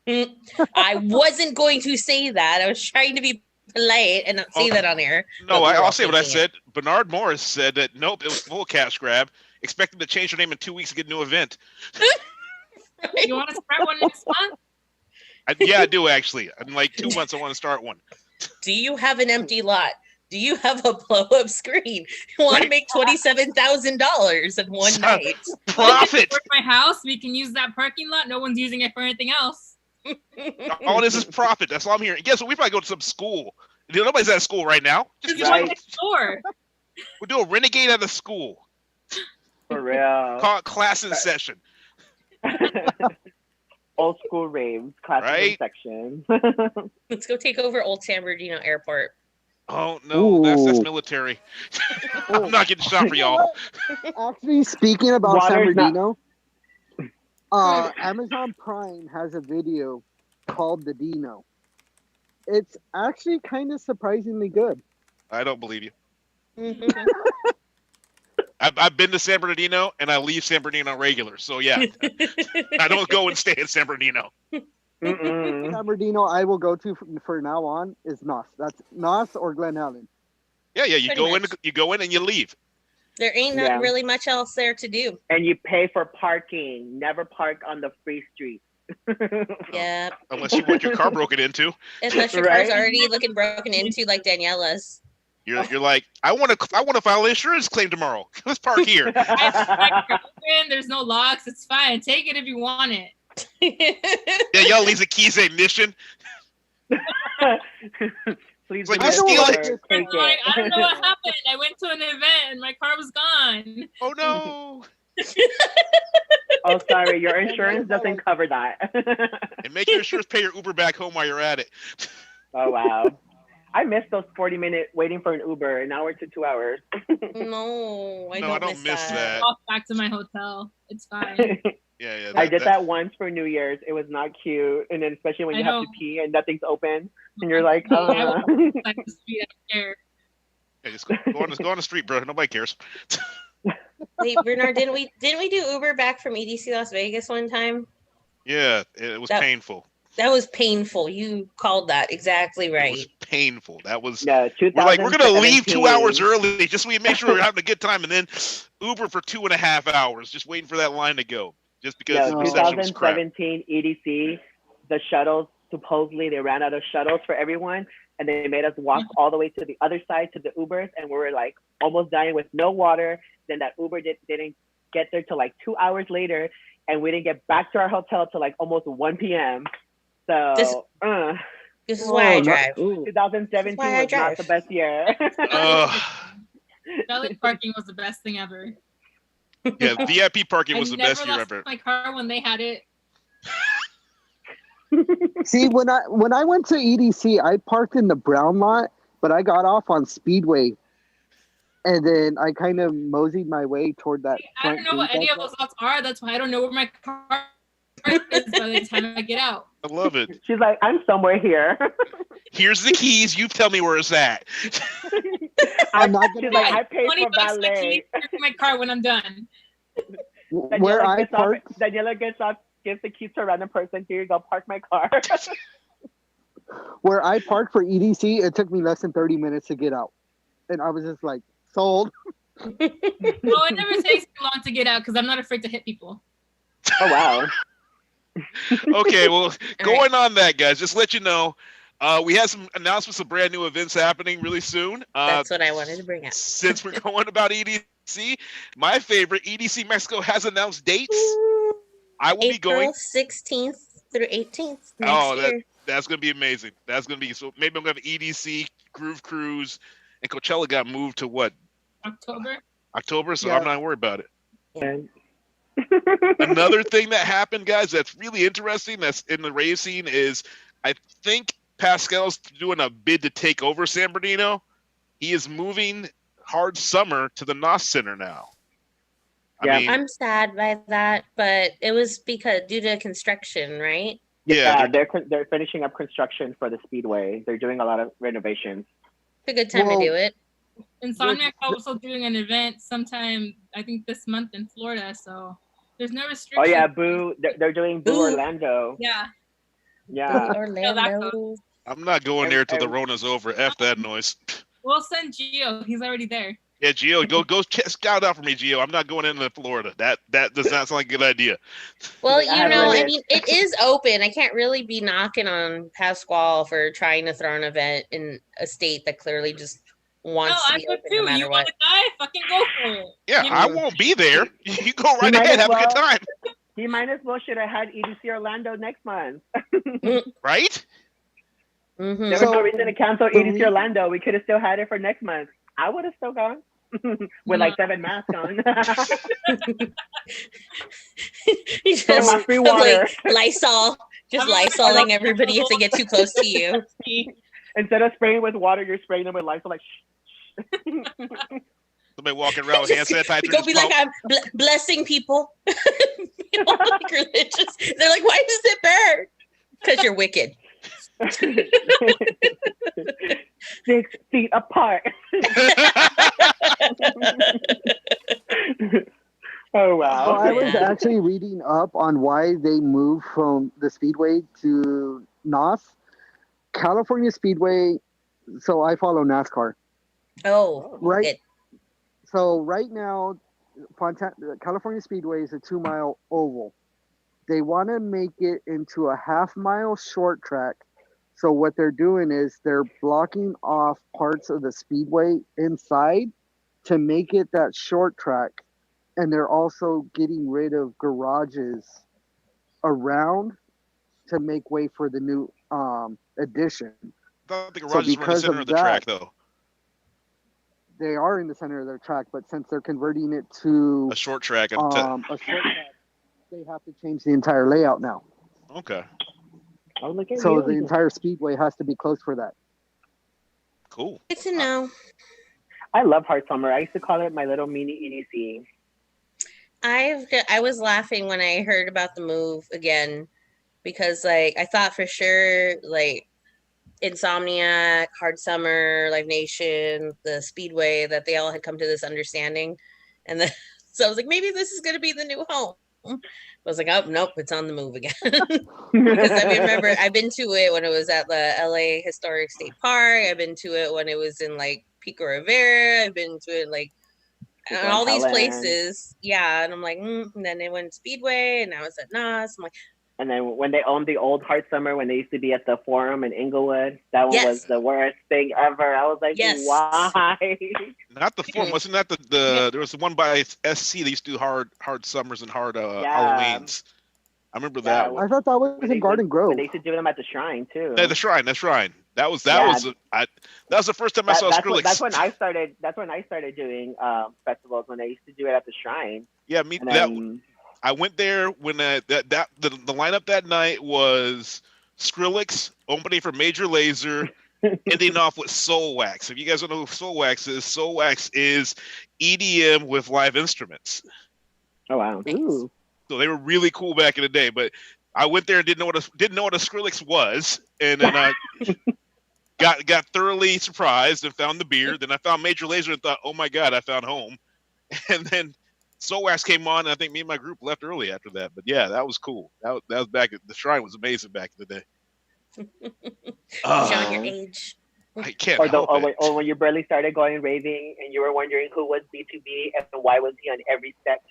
I wasn't going to say that. I was trying to be polite and not say that on air. No, I'll say what I said. Bernard Morris said that nope, it was full cash grab. Expecting to change her name in 2 weeks to get a new event. You want to start one next month? I do actually. In like 2 months, I want to start one. Do you have an empty lot? Do you have a blow-up screen? You want to make $27,000 in one night? Profit. For my house, we can use that parking lot. No one's using it for anything else. All this is profit. That's all I'm hearing. Guess what? We probably go to some school. Nobody's at school right now. Just next door. We'll do a renegade at a school. For real. Call it class in session. Old school raves, class in section. Let's go take over Old San Bernardino Airport. Oh no, that's military. I'm not getting shot for y'all. Actually, speaking about San Bernardino, Amazon Prime has a video called The Dino. It's actually kind of surprisingly good. I don't believe you. I've been to San Bernardino and I leave San Bernardino regular. So yeah, I don't go and stay in San Bernardino. San Bernardino I will go to for now on is Nos. That's Nos or Glen Helen. Yeah, you Pretty go much. in, you go in, and you leave. There ain't Yeah. not really much else there to do. And you pay for parking. Never park on the free street. Yeah, Unless you want your car broken into. unless your car's Right? already looking broken into, like Daniela's. You're like, I want to file an insurance claim tomorrow. Let's park here. There's no locks. It's fine. Take it if you want it. Yeah, y'all leave the keys ignition. Please Like do you me a steal favor, it. take I'm like, I don't know it. what happened. I went to an event and my car was gone. Oh no! Oh, sorry, your insurance doesn't cover that. And make sure to pay your Uber back home while you're at it. Oh wow, I missed those 40-minute waiting for an Uber, an hour to 2 hours. No, I don't miss that. Walk back to my hotel. It's fine. Yeah. I did that once for New Year's. It was not cute, and then especially when you have to pee and nothing's open, and you're like, I like the street, I don't care. Yeah, just go on the street, bro. Nobody cares. Wait, Bernard, didn't we do Uber back from EDC Las Vegas one time? Yeah, it was painful. That was painful. You called that exactly right. It was painful. That was. Yeah, we're gonna leave 2 hours early just so we make sure we're having a good time, and then Uber for 2.5 hours, just waiting for that line to go, just because the reception was crap. 2017 EDC, the shuttles, supposedly they ran out of shuttles for everyone, and they made us walk all the way to the other side to the Ubers, and we were like almost dying with no water. Then that Uber didn't get there till like 2 hours later, and we didn't get back to our hotel till like almost 1 p.m. So this is why I drive. 2017 was not the best year. Valet parking was the best thing ever. Yeah, VIP parking was the never best year left ever. my car when they had it. See, when I went to EDC, I parked in the brown lot, but I got off on Speedway, and then I kind of moseyed my way toward that. I don't know what any of those lots are. That's why I don't know where my car is by the time I get out. I love it. She's like, I'm somewhere here. Here's the keys. You tell me where it's at. I'm not gonna. She's like, I paid $20 for valet. for my car when I'm done. Where I parked, Daniela gets off, gives the keys to a random person. Here you go, park my car. where I parked for EDC, it took me less than 30 minutes to get out, and I was just like, sold. Well, it never takes me long to get out because I'm not afraid to hit people. Oh wow. Okay, well, going on that, guys, just let you know, we have some announcements of brand new events happening really soon. That's what I wanted to bring up. Since we're going about EDC, my favorite, EDC Mexico has announced dates. I will be going April 16th through 18th next year. That's going to be amazing. That's going to be, so maybe I'm going to have EDC, Groove Cruise, and Coachella got moved to what? October, so Yeah. I'm not worried about it. Yeah. Another thing that happened, guys, that's really interesting that's in the rave scene is I think Pascal's doing a bid to take over San Bernardino. He is moving Hard Summer to the NOS Center now. Yeah. I mean, I'm sad by that, but it was because due to construction, right? yeah, They're finishing up construction for the Speedway. They're doing a lot of renovations. It's a good time to do it. Insomniac also doing an event sometime, I think this month in Florida, so there's no restrictions. Oh yeah, Boo! They're doing Boo Orlando. Yeah. Yeah. Orlando. I'm not going there till the Rona's over. F that noise. We'll send Gio. He's already there. Yeah, Gio, go scout out for me, Gio. I'm not going into Florida. That does not sound like a good idea. Well, I have I limits. mean, it is open. I can't really be knocking on Pasquale for trying to throw an event in a state that clearly just wants No, to I be would open too. no matter You what. want to die? Fucking go for it. Yeah, I won't be there. You go right might ahead, as have a good well. time. He might as well should have had EDC Orlando next month. Right? Mhm. There was no reason to cancel EDC Orlando. We could have still had it for next month. I would have still gone with like 7 masks on. You So just much free water. like Lysol, just Lysoling everybody if they get too close to you. Instead of spraying with water, you're spraying them with Lysol. Like, shh. Somebody walking around with hand sanitizer. Go be like, I'm blessing people. Like religious. They're like, why does it burn? Because you're wicked. 6 feet apart. Oh wow! So I was man. actually reading up on why they moved from the Speedway to NOS. California Speedway. So I follow NASCAR. Oh, Right. it, So right now, California Speedway is a 2 mile oval. They want to make it into a half-mile short track. So what they're doing is they're blocking off parts of the speedway inside to make it that short track, and they're also getting rid of garages around to make way for the new addition. I thought the So garages were in the because center of of the that, track, though. they are in the center of their track, but since they're converting it to A short track. a short track, they have to change the entire layout now. Okay, Oh, look at So you. the entire speedway has to be closed for that. cool. good to know. I love Hard Summer. I used to call it my little mini EDC. I was laughing when I heard about the move again because like I thought for sure like Insomniac, Hard Summer, Live Nation, the Speedway that they all had come to this understanding, and then so I was like maybe this is gonna be the new home. I was like, oh nope, it's on the move again. Because I remember I've been to it when it was at the LA Historic State Park. I've been to it when it was in like Pico Rivera. I've been to it like and all these places. Yeah, and I'm like, and then they went Speedway, and now it's at Nas. I'm like, And then when they owned the old Hard Summer, when they used to be at the Forum in Inglewood, that one was the worst thing ever. I was like, why? Not the Forum. Wasn't that the there was the one by SC. They used to do hard summers and hard Halloweens. I remember that one. I thought that was in Garden Grove. They used to do them at the Shrine too. Yeah, the Shrine. That was the first time I saw Skrillex. That's when I started. That's when I started doing festivals, when they used to do it at the Shrine. Yeah, I went there when the lineup that night was Skrillex opening for Major Lazer, ending off with Soul Wax. If you guys don't know who Soul Wax is EDM with live instruments. Oh wow! Ooh. So they were really cool back in the day. But I went there and didn't know what a Skrillex was, and then I got thoroughly surprised and found the beer. Then I found Major Lazer and thought, oh my god, I found home. And then Soul Wax came on, and I think me and my group left early after that. But yeah, that was cool. That was back at the Shrine. Was amazing back in the day. showing your age. I can't help it. Or when you barely started going raving, and you were wondering who was B2B and why was he on every step.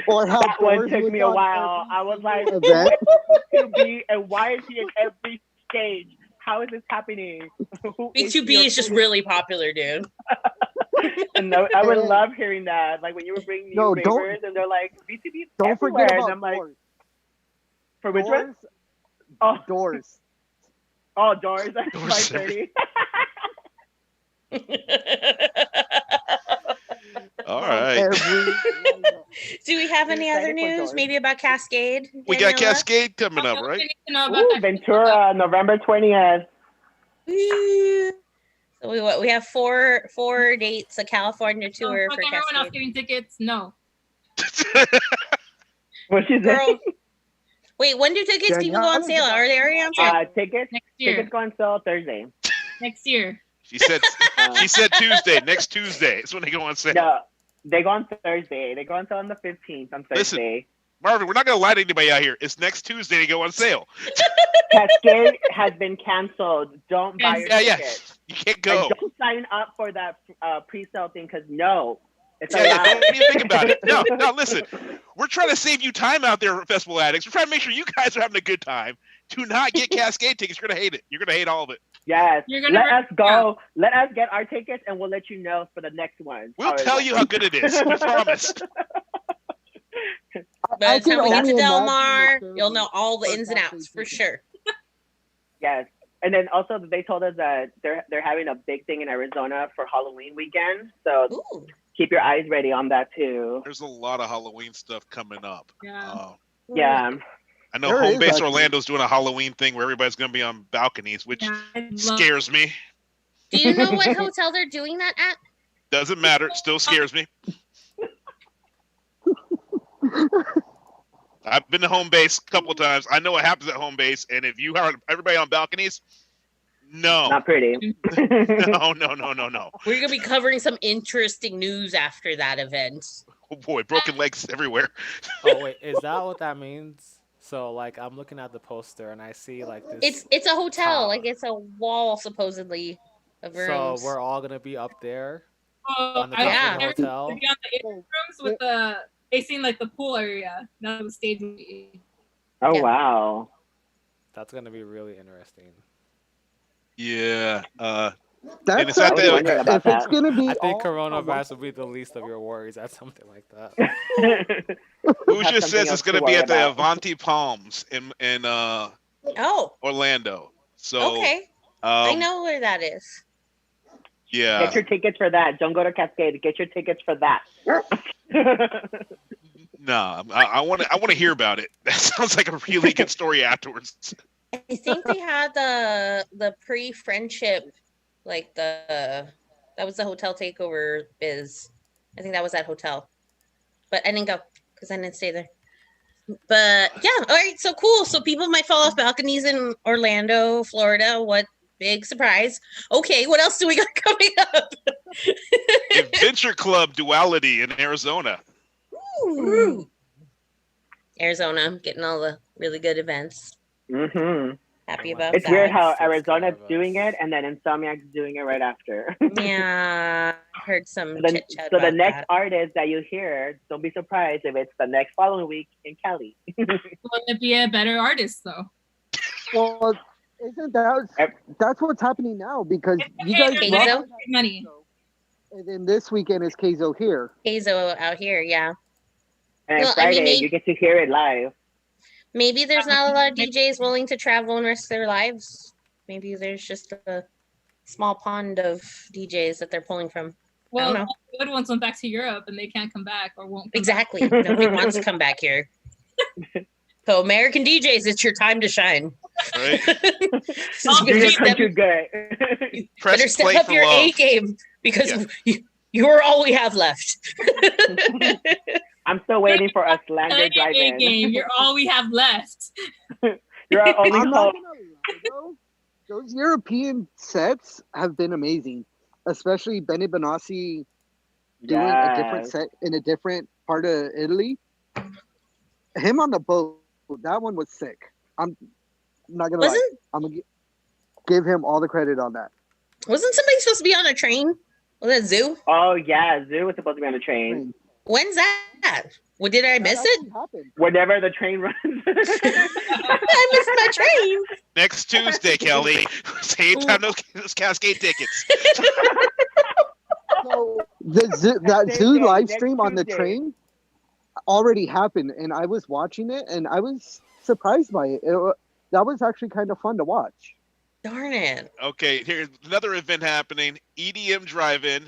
Or how that one took me a while. I was like, B2B, and why is he in every stage? How is this happening? B2B is just really popular, dude. And I would love hearing that. Like when you were bringing new ravers, and they're like, B2B is don't everywhere. forget about and I'm like, Doors. For which one? Oh, Doors. Oh, Doors. That's 5:30. All right. Do we have any other news? Maybe about Cascade? We got Cascade coming up, right? Ventura, November 20th. So we have four dates, a California tour for Cascade. Everyone else getting tickets? No. What is it? Wait, when do tickets even go on sale? Are they already on sale? Tickets next year. Tickets go on sale Thursday. Next year. She said Tuesday. Next Tuesday is when they go on sale. No, they go on Thursday. They go on sale on the 15th on Thursday. Listen, Marvin, we're not going to lie to anybody out here. It's next Tuesday they go on sale. Cascade has been canceled. Don't buy your ticket. You can't go. And don't sign up for that pre-sale thing because it's don't even think about it. No, listen. We're trying to save you time out there, Festival Addicts. We're trying to make sure you guys are having a good time. Do not get Cascade tickets. You're going to hate it. You're going to hate all of it. Yes. Let us go. Let us get our tickets, and we'll let you know for the next one. We'll tell you how good it is. We promise. By the time we get to Del Mar, you'll know all the ins and outs for sure. Yes. And then also they told us that they're having a big thing in Arizona for Halloween weekend. So keep your eyes ready on that too. There's a lot of Halloween stuff coming up. Yeah. Yeah. I know Home Base Orlando's doing a Halloween thing where everybody's going to be on balconies, which scares me. Do you know what hotel they're doing that at? Doesn't matter. It still scares me. I've been to Home Base a couple of times. I know what happens at Home Base, and if you have everybody on balconies, no. Not pretty. No. We're going to be covering some interesting news after that event. Oh boy, broken legs everywhere. Oh wait, is that what that means? So like I'm looking at the poster and I see like this. It's a hotel, tower. like it's a wall supposedly of So rooms. we're all gonna be up there Oh, on the I top Yeah. of the everyone hotel. would be on the Well, rooms with the facing like the pool area. Not the stage would be. Oh Yeah. wow. That's gonna be really interesting. Yeah. And That's it's at I was the wondering about if it's that. gonna be I think all on one coronavirus will be the least of your worries at something like that. who Have just something says else it's going to to be worry at the about. Avanti Palms in Oh, Orlando. So okay. I um know where that is. yeah. Get your tickets for that. Don't go to Cascade. Get your tickets for that. No, I want to hear about it. That sounds like a really good story afterwards. I think they had the pre-friendship, like that was the hotel takeover biz. I think that was that hotel, but I didn't go because I didn't stay there. But yeah, all right, so cool. So people might fall off balconies in Orlando, Florida. What big surprise! Okay, what else do we got coming up? Adventure Club Duality in Arizona. Ooh. Arizona getting all the really good events. hmm Happy about It's that. weird how Six Arizona's cars. doing it and then Insomniac's doing it right after. Yeah, I heard some So the, chit chat so the about next that. artist that you hear, don't be surprised if it's the next following week in Cali. Will it be a better artist though? Well, isn't that's what's happening now because you guys There's Kayzo? rock- money. and then this weekend is Kayzo here. Kayzo out here, yeah. And Well, I mean, Friday, you get to hear it live. Maybe there's not a lot of DJs willing to travel and risk their lives. Maybe there's just a small pond of DJs that they're pulling from. Well, know. all the good ones went back to Europe and they can't come back or won't. Come Exactly. Nobody wants to come back here. So American DJs, it's your time to shine. Right? So Oh, you Do better your step, country good. Press better step play up for your love. A game because Yeah. you're all we have left. I'm still waiting for us back. Lander Drive-in. Game. You're all we have left. You're our only I'm not hope. gonna lie though. Those European sets have been amazing, especially Benny Benassi doing a different Yes. set in a different part of Italy. Him on the boat, that one was sick. I'm not gonna lie. Wasn't I'm gonna give him all the credit on that. wasn't somebody supposed to be on a train? Was that Zoo? Oh yeah, Zoo was supposed to be on the train. When's that? Well, did I miss it? Happened. Whenever the train runs. I missed my train. Next Tuesday, Kelly. Same time those Cascade tickets. So that Next Zoo Tuesday, live next stream on the Tuesday. train already happened, and I was watching it, and I was surprised by it. That was actually kind of fun to watch. Darn it. Okay, here's another event happening. EDM Drive-in.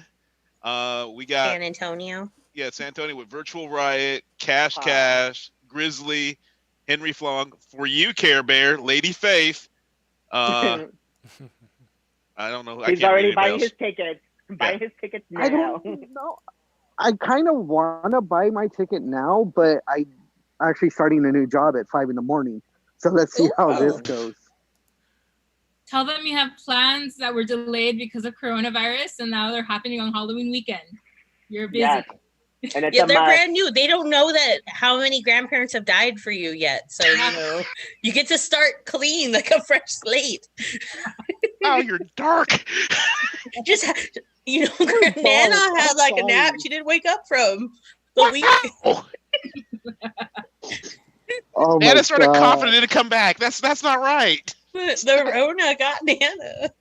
We got San Antonio. San Antonio with Virtual Riot, Cash Wow. Cash, Grizzly, Henry Flong. For you, Care Bear, Lady Faith. I don't know. I He's can't already read buying anybody his else. tickets. Buying his tickets now. I don't know. I kind of want to buy my ticket now, but I actually starting a new job at 5 a.m. So let's see how this Ooh. goes. Tell them you have plans that were delayed because of coronavirus and now they're happening on Halloween weekend. You're busy. Yes. And it's Yeah, a they're must. brand new. They don't know that how many grandparents have died for you yet. So you get to start clean like a fresh slate. Oh, you're dark. Just Nana had like a nap she didn't wake up from the week. Oh my Nana started God. coughing and didn't come back. That's not right. The Rona got Nana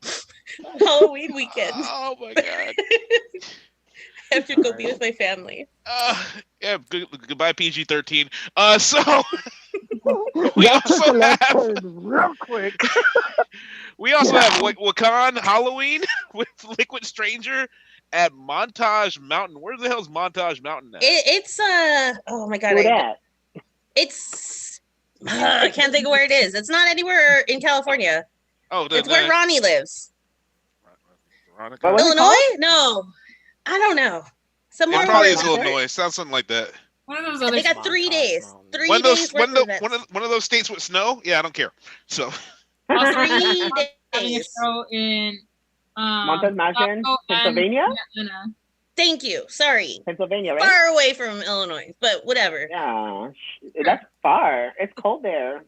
Halloween weekend. Oh my God. I have to go be with my family. Goodbye PG-13. So we That took also a left have turn real quick. we also have Wakan Halloween with Liquid Stranger at Montage Mountain. Where the hell is Montage Mountain at? It's oh my God, Do that. it's I can't think of where it is. It's not anywhere in California. It's where Ronnie lives. Veronica. What was it Illinois? No, I don't know. Somewhere It probably where is Illinois. Sounds something like that. One of those they other got 3 days. Mountain. 3 One of days those worth of events. one of those states with snow. Yeah, I don't care. So 3 having a days. show in Mountain Mountain, Chicago and Pennsylvania? Atlanta. Thank you. Sorry. Pennsylvania, right? Far away from Illinois, but whatever. Yeah, that's far. It's cold there.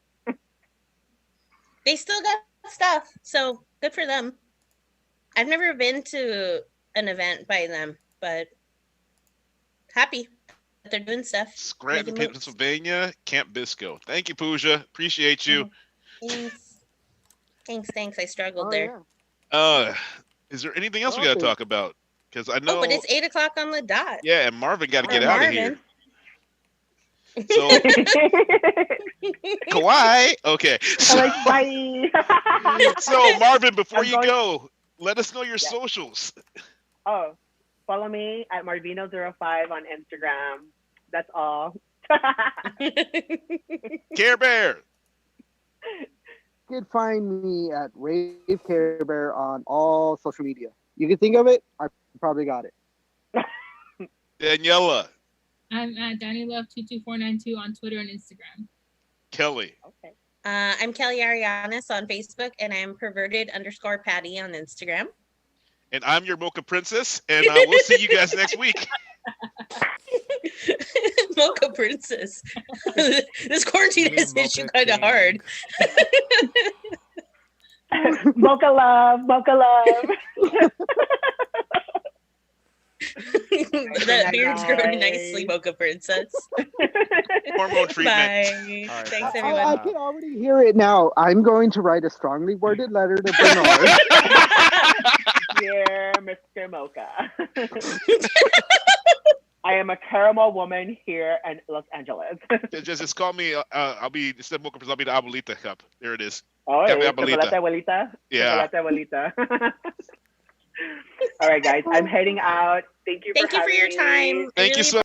They still got stuff, so good for them. I've never been to an event by them, but happy that they're doing stuff. Scranton, making moves. Pennsylvania, Camp Bisco. Thank you, Pooja. Appreciate you. Thanks. I struggled Oh, there. yeah. Is there anything else we got to talk about? Because I know. Oh, but it's 8:00 on the dot. Yeah, and Marvin got to Or get out of here. Marvin. So, Kawhi. Okay. So, Bye. so Marvin, before I'm you going- go, let us know your socials. Oh, follow me at Marvino05 on Instagram. That's all. Care Bear. You can find me at Rave Care Bear on all social media. You can think of it, I probably got it. Daniela. I'm at DannyLove22492 on Twitter and Instagram. Kelly. Okay. I'm Kelly Arianis on Facebook, and I'm perverted_Patty on Instagram. And I'm your Mocha Princess, and we'll see you guys next week. Mocha Princess. This quarantine has hit you Mocha kind of King. hard. Mocha love. That beard's growing nicely, Mocha Princess. Hormone treatment. Bye. All right, Thanks, bye. everyone. I can already hear it now. I'm going to write a strongly worded letter to Bernard. Dear Mr. Mocha. I am a caramel woman here in Los Angeles. Just call me. I'll be instead of Mocha Princess. I'll be the Abuelita cup. There it is. Oh, Café chocolate abuelita. Yeah. Chocolate abuelita. All right, guys. I'm heading out. Thank you Thank you for having your me. time. I Thank you really so